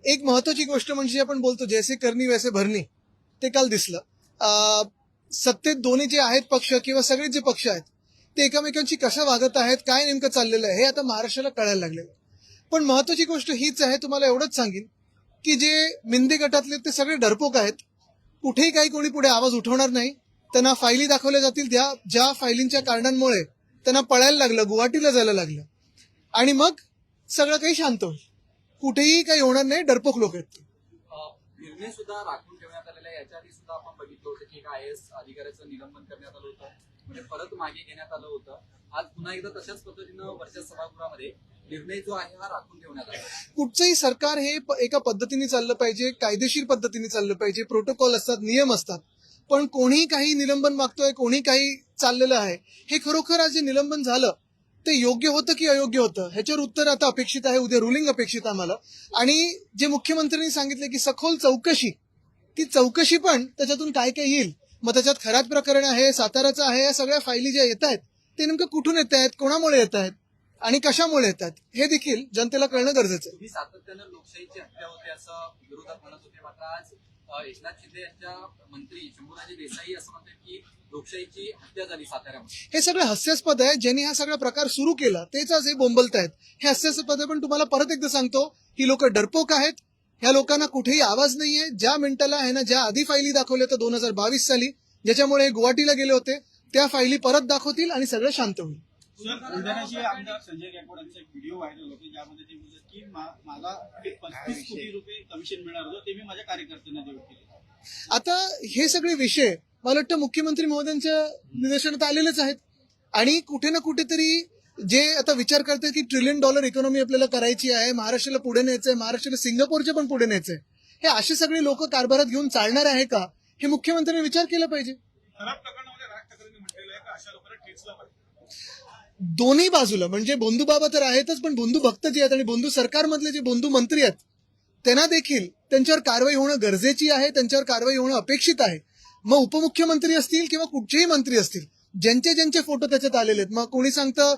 एक महत्वाची गोष्ट म्हणजे आपण बोलतो जैसे करनी वैसे भरणी, ते काल दिसलं. सत्तेत दोन्ही जे आहेत पक्ष किंवा सगळे जे पक्ष आहेत ते एकमेकांची कसं वागत आहेत, काय नेमकं चाललेलं आहे हे आता महाराष्ट्राला कळायला लागलेलं. पण महत्वाची गोष्ट हीच आहे, तुम्हाला एवढंच सांगेन की जे मिंदे गटातले ते सगळे डरपोक आहेत. कुठेही काही कोणी पुढे आवाज उठवणार नाही. त्यांना फायली दाखवल्या जातील, ज्या फायलींच्या कारणांमुळे त्यांना पळायला लागलं, गुवाहाटीला जायला लागलं, आणि मग सगळं काही शांत होईल. कुठेही काही होणार नाही. डरपोक लोक आहेत. निर्णय सुद्धा राखून ठेवण्यात आलेला आहे. याच्या आधी सुद्धा आपण बघितलं होतं की एक IAS अधिकाऱ्याचं निलंबन करण्यात आलं होतं, म्हणजे परत मागे घेण्यात आलं होतं. आज पुन्हा एकदा तशाच पद्धतीनं वरच्या सभागृहामध्ये निर्णय जो आहे हा राखून ठेवण्यात आला. कुठचंही सरकार हे एका पद्धतीने चाललं पाहिजे, कायदेशीर पद्धतीने चाललं पाहिजे. प्रोटोकॉल असतात, नियम असतात. पण कोणी काही निलंबन मागतोय, कोणी काही चाललेलं आहे, हे खरोखर आज जे निलंबन झालं ते योग्य होतं की अयोग्य होतं ह्याच्यावर उत्तर आता अपेक्षित आहे. उद्या रुलिंग अपेक्षित आम्हाला. आणि जे मुख्यमंत्र्यांनी सांगितले की सखोल चौकशी, ती चौकशी पण त्याच्यातून काय काय येईल, मग त्याच्यात खरात प्रकरण आहे, साताराचं आहे, या सगळ्या फायली ज्या येत आहेत ते नेमकं कुठून येत आहेत, कोणामुळे येत आहेत आणि कशामुळे येतात हे देखील जनतेला कळणं गरजेचं आहे. तुम्ही सातत्यानं लोकशाहीची हत्या होते असं विरोधात म्हणत होते, मात्र आज एकनाथ शिंदे यांच्या मंत्री शंभूराजे देसाई असं म्हणतात की लोकशाहीची हत्या झाली साताऱ्यामध्ये. हे सगळं हास्यास्पद आहे. ज्यांनी हा सगळा प्रकार सुरू केला तेच आज हे बोंबलत आहेत. हे हास्यास्पद आहे. पण तुम्हाला परत एकदा सांगतो, ही लोक डरपोक आहेत. ह्या लोकांना कुठेही आवाज नाहीये. ज्या मिनिटाला आहे ना, ज्या आधी फायली दाखवल्या होत्या 2022 साली, ज्याच्यामुळे गुवाहाटीला गेले होते, त्या फायली परत दाखवतील आणि सगळं शांत होईल. बुलढाण्याचे आमदार संजय गायकवाड यांचा एक व्हिडिओ व्हायरल होतो, ज्यामध्ये ते बोलतात की मला 35 कोटी रुपये कमिशन मिळणार होतं, ते मी माझ्या कार्यकर्त्यांना देऊ केले. आता हे सगळे विषय मला वाटतं मुख्यमंत्री महोदयांच्या निदर्शनात आलेलेच आहेत. आणि कुठे ना कुठेतरी जे आता विचार करतात की $1 ट्रिलियन इकॉनॉमी आपल्याला करायची आहे, महाराष्ट्राला पुढे न्यायचंय, महाराष्ट्राला सिंगापूरच्या पण पुढे न्यायचंय, हे असे सगळे लोक कारभारात घेऊन चालणार आहे का, हे मुख्यमंत्र्यांनी विचार केला पाहिजे. खराब प्रकरणामध्ये राज ठाकरेंनी म्हटलेलं आहे की अशा लोकांना ठेचला पाहिजे. दोन्ही बाजूला म्हणजे बंधू बाबा तर आहेतच, पण बंधू भक्त जे आहेत आणि बंधू सरकारमधले जे बंधू मंत्री आहेत त्यांना देखील त्यांच्यावर कारवाई होणं गरजेची आहे, त्यांच्यावर कारवाई होणं अपेक्षित आहे. मग उपमुख्यमंत्री असतील किंवा कुठचेही मंत्री असतील, ज्यांचे फोटो त्याच्यात आलेले आहेत. मग कोणी सांगतं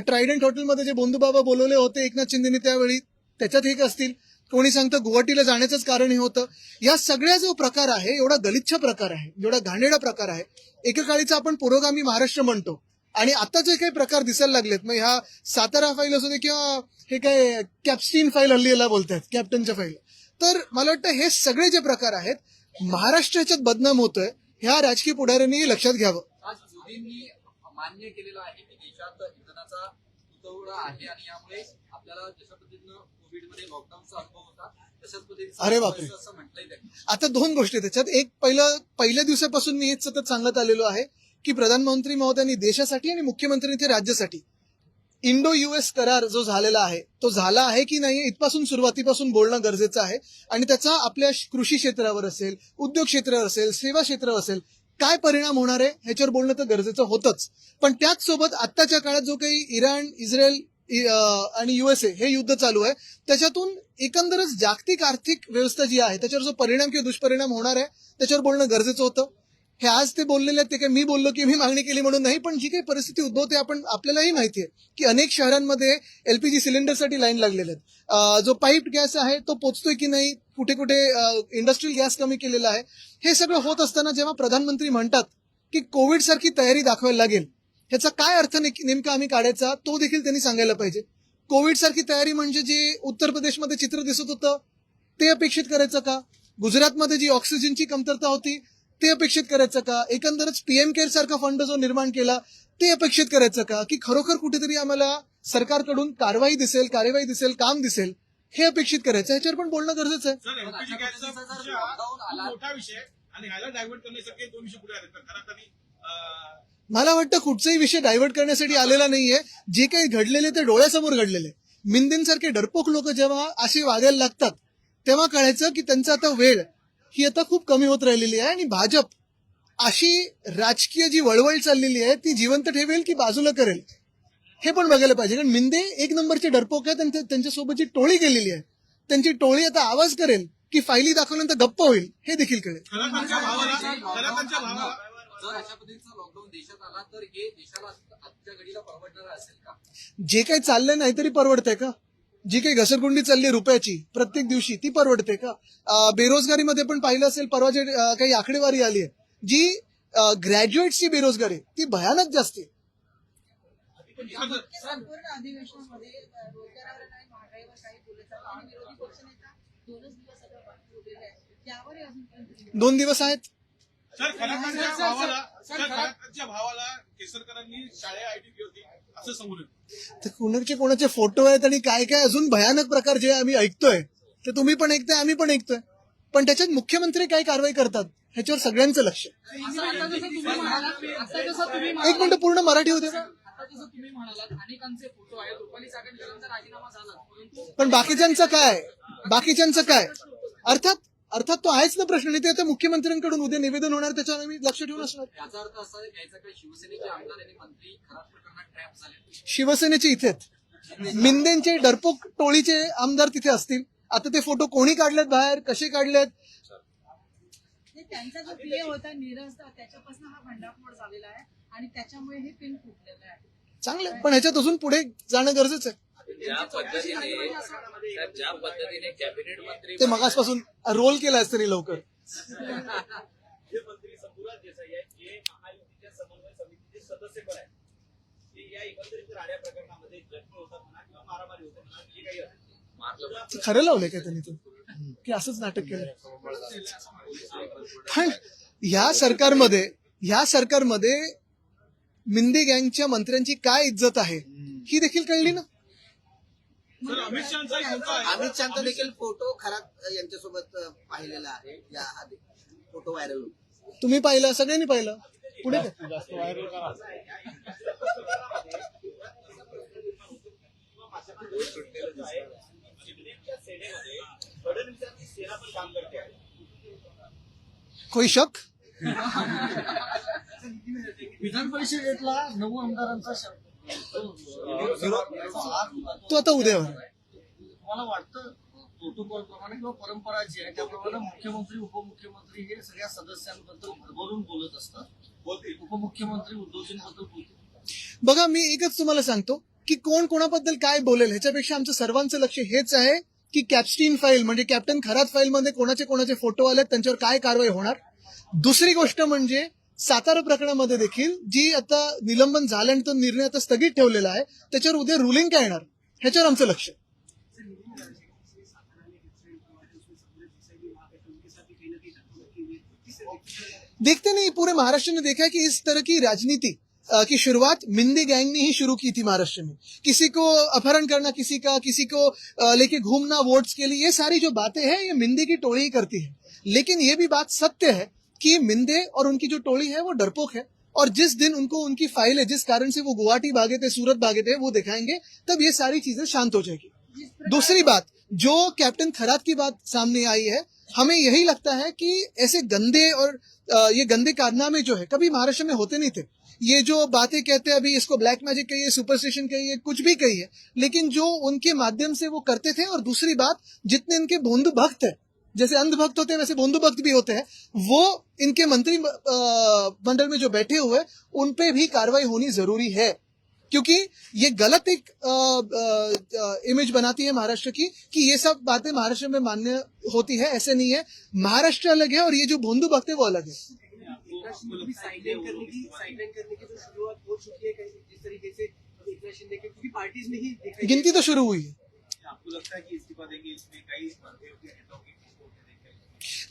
ट्रायडंट हॉटेलमध्ये जे बंधू बाबा बोलवले होते एकनाथ शिंदेनी त्यावेळी, त्याच्यात हे असतील. कोणी सांगतं गुवाहाटीला जाण्याचंच कारण हे होतं. या सगळ्या जो प्रकार आहे, एवढा गलिच्छ प्रकार आहे, एवढा घाणेरडा प्रकार आहे, एकेकाळीचा आपण पुरोगामी महाराष्ट्र म्हणतो, आणि आता जे काही प्रकार दिसायला लागलेत, मग ह्या सातारा फाईल असू दे किंवा हे काय कॅप्स्टीन फाईल हल्लीला बोलतात, कॅप्टनच्या फाईल, तर मला वाटतं हे सगळे जे प्रकार आहेत, महाराष्ट्र ह्याच्यात बदनाम होतोय, ह्या राजकीय पुढाऱ्यांनी लक्षात घ्यावं. आज मोदींनी मान्य केलेलं आहे की देशात इंधनाचा तुटवडा आहे आणि यामुळे आपल्याला जशा पद्धतीनं कोविडमध्ये लॉकडाऊनचा अनुभव होता तशाच पद्धतीचं अरे बापरे. असं म्हटलंय त्यांनी. आता दोन गोष्टी त्याच्यात. एक, पहिल्या दिवसापासून मी हेच सतत सांगत आलेलो आहे की प्रधानमंत्री महोदयांनी देशासाठी आणि मुख्यमंत्र्यांनी ते राज्यासाठी इंडो US करार जो झालेला आहे तो झाला आहे की नाही इथपासून सुरुवातीपासून बोलणं गरजेचं आहे. आणि त्याचा आपल्या कृषी क्षेत्रावर असेल, उद्योग क्षेत्रावर असेल, सेवा क्षेत्रावर असेल, काय परिणाम होणार आहे ह्याच्यावर बोलणं तर गरजेचं होतच. पण त्याच सोबत आत्ताच्या काळात जो काही इराण, इस्रायल आणि USA हे युद्ध चालू आहे, त्याच्यातून एकंदरच जागतिक आर्थिक व्यवस्था जी आहे त्याच्यावर जो परिणाम किंवा दुष्परिणाम होणार आहे त्याच्यावर बोलणं गरजेचं होतं. हे आज ते बोललेले आहेत, ते काय मी बोललो की मी मागणी केली म्हणून नाही, पण जी काही परिस्थिती उद्भवते आपल्यालाही माहिती आहे की अनेक शहरांमध्ये LPG सिलेंडरसाठी लाईन लागलेल्या आहेत. जो पाईप गॅस आहे तो पोचतोय की नाही, कुठे कुठे इंडस्ट्रियल गॅस कमी केलेला आहे. हे सगळं होत असताना जेव्हा प्रधानमंत्री म्हणतात की कोविड सारखी तयारी दाखवायला लागेल, ह्याचा काय अर्थ नेमका आम्ही काढायचा तो देखील त्यांनी सांगायला पाहिजे. कोविड सारखी तयारी म्हणजे जे उत्तर प्रदेशमध्ये चित्र दिसत होतं ते अपेक्षित करायचं का? गुजरातमध्ये जी ऑक्सिजनची कमतरता होती ते अपेक्षित करायचं का? एकंदरच PM केअर सारखा फंड जो निर्माण केला ते अपेक्षित करायचं का? की खरोखर कुठेतरी आम्हाला सरकारकडून कार्यवाही दिसेल, काम दिसेल, हे अपेक्षित करायचं. ह्याच्यावर पण बोलणं गरजेचं आहे. सर, LPG गॅसचा विषय हा खूप मोठा विषय आणि ह्याला डायव्हर्ट करण्यासाठी दोन विषय पुढे आले. तर खरं तरी मला वाटतं कुठचाही विषय डायव्हर्ट करण्यासाठी आलेला नाहीये. जे काही घडलेले ते डोळ्यासमोर घडलेले. मिंदेंसारखे डरपोक लोक जेव्हा असे वागायला लागतात तेव्हा कळायचं की त्यांचा आता वेळ ही आता खूप कमी होत राहिलेली आहे. आणि भाजप अशी राजकीय जी वळवळ चाललेली आहे ती जिवंत ठेवेल की बाजूला करेल हे पण बघायला पाहिजे. कारण मिंदे एक नंबरचे डरपोक आहेत आणि त्यांच्यासोबत जी टोळी गेलेली आहे, त्यांची टोळी आता आवाज करेल की फायली दाखवल्यानंतर गप्प होईल हे देखील कळेल. जर अशा पद्धतीचा लॉकडाऊन देशात आला तर हे देशाला आजच्या घडीला परवडणार असेल का? जे काही चाललंय नाही तरी परवडतंय का? जी काही घसरगुंडी चालली रुपयाची प्रत्येक दिवशी ती परवडते का? बेरोजगारीमध्ये पण पाहिलं असेल, परवा जे काही आकडेवारी आली आहे, जी ग्रॅज्युएट्सची बेरोजगारी ती भयानक जास्ती आहे. संपूर्ण अधिवेशनामध्ये रोजगारावर नाही, महागाईवर काही बोलायचं आणि विरोधी पक्षनेता 2च दिवस आता बाकी उरलेले आहेत. त्यावरही अजून 2 दिवस आहेत. सर खरातांच्या भावाला केसरकरांनी शाळा आयडी होती असं समोर येतं. तर कोणाचे फोटो आहेत आणि काय काय अजून भयानक प्रकार जे आम्ही ऐकतोय ते तुम्ही पण ऐकताय, आम्ही पण ऐकतोय. पण त्याच्यात मुख्यमंत्री काय कारवाई करतात ह्याच्यावर सगळ्यांचं लक्ष आहे. एक मिनिट पूर्ण मराठी होते का? आता जसं तुम्ही म्हणालात अनेकांचे फोटो आहेत, रुपाली चाकणकरांचा राजीनामा झाला, परंतु पण बाकीच्यांचं काय? अर्थात तो आहेच ना प्रश्न. नाही ते आता मुख्यमंत्र्यांकडून उद्या निवेदन होणार, त्याच्यावर आम्ही लक्ष ठेवून असणार. याचा अर्थ असा घ्यायचा काही शिवसेनेचे आमदार आणि मंत्री खराब प्रकरणात ट्रॅप झाले. शिवसेनेचे इथेच मिंदेंचे डरपोक टोळीचे आमदार तिथे असतील. आता ते फोटो कोणी काढलेत बाहेर, कसे काढलेत? त्यांचा जो पीए होता नीरज, त्याच्यापासून हा भंडाफोड झालेला आहे आणि त्याच्यामुळे हे पिन फुटलेलं आहे. चांगलं, पण ह्याच्यात अजून पुढे जाणं गरजेचं आहे. ज्या पद्धतीने कॅबिनेट मंत्री ते मगासपासून रोल केला असतं नाही लवकर. मुख्यमंत्री शंभूराज देसाई आहेत, जे महायुतीच्या समन्वय समितीचे सदस्य पण आहेत. ते या एकंदरीत राड्या प्रकरणामध्ये जखमी होतात म्हणा किंवा मारामारी होते म्हणा, जे काही असेल खरं लावलंय का त्यांनी ते, की असंच नाटक केलं? पण ह्या सरकारमध्ये मिंदे गँगच्या मंत्र्यांची काय इज्जत आहे ही देखील कळली ना. सर अमित शहाचा एक मुद्दा आहे. अमित शहाचा देखील फोटो खरात यांच्यासोबत पाहिलेला आहे. या आधी फोटो व्हायरल होतो. तुम्ही पाहिलं, सगळ्यांनी पाहिलं. पुढे काय? सेनेमध्ये फडणवीसांची सेना पण काम करते आहे. कोई शक? विधान परिषदेतला 9 आमदारांचा तो आता उद्या होणार. मला वाटतं प्रोटोकॉल प्रमाणे किंवा परंपरा जी आहे त्याप्रमाणे मुख्यमंत्री उपमुख्यमंत्री हे सगळ्या सदस्यांबद्दल भरभरून बोलत असतात. उपमुख्यमंत्री उद्धवजींबद्दल बोलतात. बघा, मी एकच तुम्हाला सांगतो की कोण कोणाबद्दल काय बोलेल ह्याच्यापेक्षा आमचं सर्वांचं लक्ष हेच आहे की कॅप्स्टीन फाईल म्हणजे कॅप्टन खरात फाईल मध्ये कोणाचे फोटो आलेत, त्यांच्यावर काय कारवाई होणार. दुसरी गोष्ट म्हणजे सातारा प्रकरणामध्ये देखील जी आता निलंबन झाल्यानंतर तो निर्णय आता स्थगित ठेवलेला आहे, त्याच्यावर उद्या रुलिंग काय येणार ह्याच्यावर आमचं लक्ष. देखते नहीं, पूरे महाराष्ट्र ने देखा है कि इस तरह की राजनीति की शुरुआत मिंदे गैंग ने ही शुरू की थी महाराष्ट्र में. किसी को अपहरण करना, किसी को लेके घूमना वोट्स के लिए, ये सारी जो बातें हैं ये मिंदे की टोली ही करती है. लेकिन ये भी बात सत्य है कि मिंदे और उनकी जो टोली है वो डरपोक है, और जिस दिन उनको उनकी फाइल है जिस कारण से वो गुवाहाटी भागे थे, सूरत भागे थे, वो दिखाएंगे, तब ये सारी चीजें शांत हो जाएगी. दूसरी बात, जो कैप्टन खरात की बात सामने आई है, हमें यही लगता है कि ऐसे गंदे और ये गंदे कारनामे जो है कभी महाराष्ट्र में होते नहीं थे. ये जो बातें कहते हैं अभी, इसको ब्लैक मैजिक कहिए, सुपरस्टिशन कहिए, कुछ भी कहिए, लेकिन जो उनके माध्यम से वो करते थे. और दूसरी बात, जितने इनके भोंदू भक्त है, जैसे अंधभक्त होते हैं वैसे भोंदू भक्त भी होते हैं, वो इनके मंत्री मंडल में जो बैठे हुए उन पे भी कार्रवाई होनी जरूरी है. क्योंकि ये गलत एक इमेज बनाती है महाराष्ट्र की कि ये सब बातें महाराष्ट्र में मान्य होती है. ऐसे नहीं है. महाराष्ट्र अलग है और ये जो भोंदू भक्त है वो अलग है. साइडलाइन करने की जो शुरुआत हो चुकी है जिस तरीके से एकनाथ शिंदे के, क्योंकि पार्टीज में ही गिनती तो शुरू हुई है. आपको लगता है कि इस्तीफा देंगे, इसमें कई स्पर्धे होते हैं नेताओं की?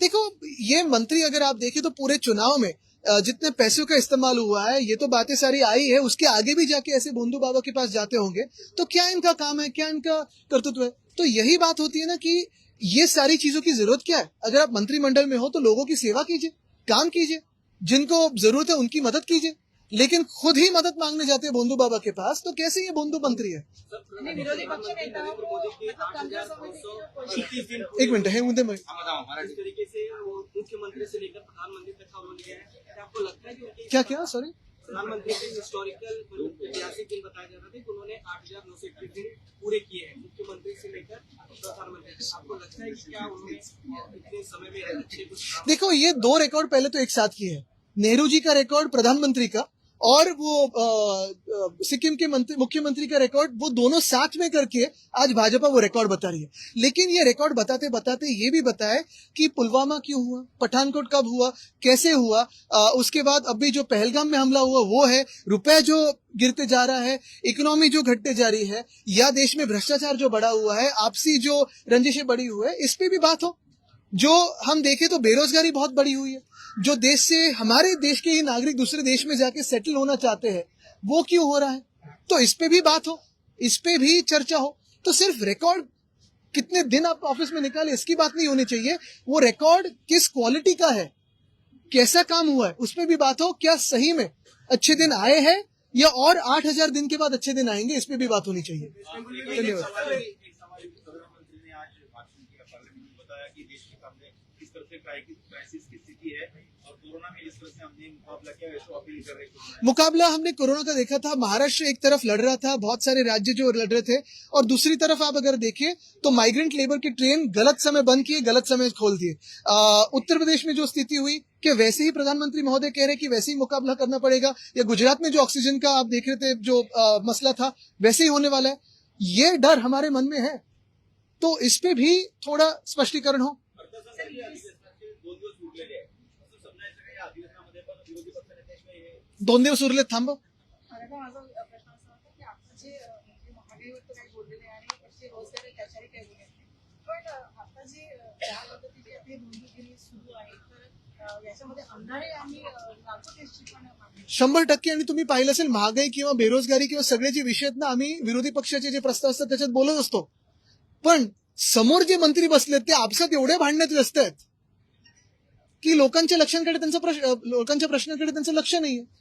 देखो, ये मंत्री अगर आप देखें तो पूरे चुनाव में जितने पैसों का इस्तेमाल हुआ है, ये तो बातें सारी आई है, उसके आगे भी जाके ऐसे भोंदू बाबा के पास जाते होंगे, तो क्या इनका काम है, क्या इनका कर्तृत्व है? तो यही बात होती है ना कि ये सारी चीजों की जरूरत क्या है. अगर आप मंत्रिमंडल में हो तो लोगों की सेवा कीजिए, काम कीजिए, जिनको जरूरत है उनकी मदद कीजिए. लेकिन खुद ही मदद मांगने जाते हैं भोंदू बाबा के पास, तो कैसे ये भोंदू मंत्री है? आणि विरोधी पक्षनेताओं को मतलब कमजोर समझने की जो कोशिश. एक मिनट है मुद्दे में. जिस तरीके से वो मुख्यमंत्री से लेकर प्रधानमंत्री तक का रोल किया है, क्या आपको लगता है कि उनके क्या सॉरी प्रधानमंत्री के हिस्टोरिकल ऐतिहासिक दिन बताया जा रहा था कि उन्होंने 8,921 दिन पूरे किए हैं, मुख्यमंत्री से लेकर प्रधानमंत्री तक. आपको लगता है कि क्या उन्होंने इतने समय में अच्छे कुछ काम? देखो, ये 2 रिकॉर्ड पहले तो एक साथ किए हैं. नेहरू जी का रिकॉर्ड प्रधानमंत्री का और वो सिक्किम के मुख्यमंत्री का रिकॉर्ड, वो दोनों साथ में करके आज भाजपा वो रिकॉर्ड बता रही है। लेकिन ये रिकॉर्ड बताते बताते ये भी बताए कि पुलवामा क्यों हुआ, पठानकोट कब हुआ, कैसे हुआ, उसके बाद अभी जो पहलगाम में हमला हुआ वो है, रुपए जो गिरते जा रहा है, इकोनॉमी जो घटते जा रही है, या देश में भ्रष्टाचार जो बढ़ा हुआ है, आपसी जो रंजिशें बढ़ी हुई है, इस पे भी बात हो। जो हम देखें तो बेरोजगारी बहुत बढ़ी हुई है, जो देश से हमारे देश के ही नागरिक दूसरे देश में जाके सेटल होना चाहते हैं, वो क्यों हो रहा है, तो इस पे भी बात हो, इस पे भी चर्चा हो। तो सिर्फ रिकॉर्ड कितने दिन आप ऑफिस में निकाले इसकी बात नहीं होनी चाहिए, वो रिकॉर्ड किस क्वालिटी का है, कैसा काम हुआ है, उस पे भी बात हो। क्या सही में अच्छे दिन आए हैं या और 8,000 दिन के बाद अच्छे दिन आएंगे, इस पे भी बात होनी चाहिए। धन्यवाद। प्रधानमंत्री ने आज भाषण किया पार्लियामेंट में, बताया कि देश के सामने किस तरह से क्राइसिस की स्थिति है और कोरोना में जिस तरह से हमने मुकाबला किया वैसे अपील कर रहे हैं। मुकाबला हमने कोरोना का देखा था, महाराष्ट्र एक तरफ लड़ रहा था, बहुत सारे राज्य जो लड़ रहे थे, और दूसरी तरफ आप अगर देखें तो माइग्रेंट लेबर की ट्रेन गलत समय बंद किए, गलत समय खोल दिए। उत्तर प्रदेश में जो स्थिति हुई कि वैसे ही प्रधानमंत्री महोदय कह रहे कि वैसे ही मुकाबला करना पड़ेगा, या गुजरात में जो ऑक्सीजन का आप देख रहे थे जो मसला था वैसे ही होने वाला है, ये डर हमारे मन में है, तो इस पे भी थोडा स्पष्टीकरण हो। अर्थसंकल्पीय अधिवेशनाचे 2 दिवस उरलेले आहेत, असं समजायचं का या अधिवेशनामध्ये पण विरोधी पक्षनेत्यांशिवाय हे 2 दिवस उरले, थांबव। मला का माझा प्रश्न असा होता की आपण जे महागाईवर तर काही बोलले नाही आणि जे रोजगार आहे त्याच्याही काही बोलले नाही, पण आता जे ज्या पद्धतीने आपली बंधुगिरी सुरू आहे, तर याच्यामध्ये अंधारे आणि लाखो टेस्टची पण मागणी 100%. आणि तुम्ही पाहिलं असेल महागाई किंवा बेरोजगारी किंवा सगळे जे विषय आहेत ना, आम्ही विरोधी पक्षाचे जे प्रस्ताव असतात त्याच्यात बोलत असतो, पण समोर जे मंत्री बसलेत ते आपसात एवढे भांडण्यात व्यस्त आहेत की लोकांच्या प्रश्नाकडे त्यांचं लक्ष नाहीये.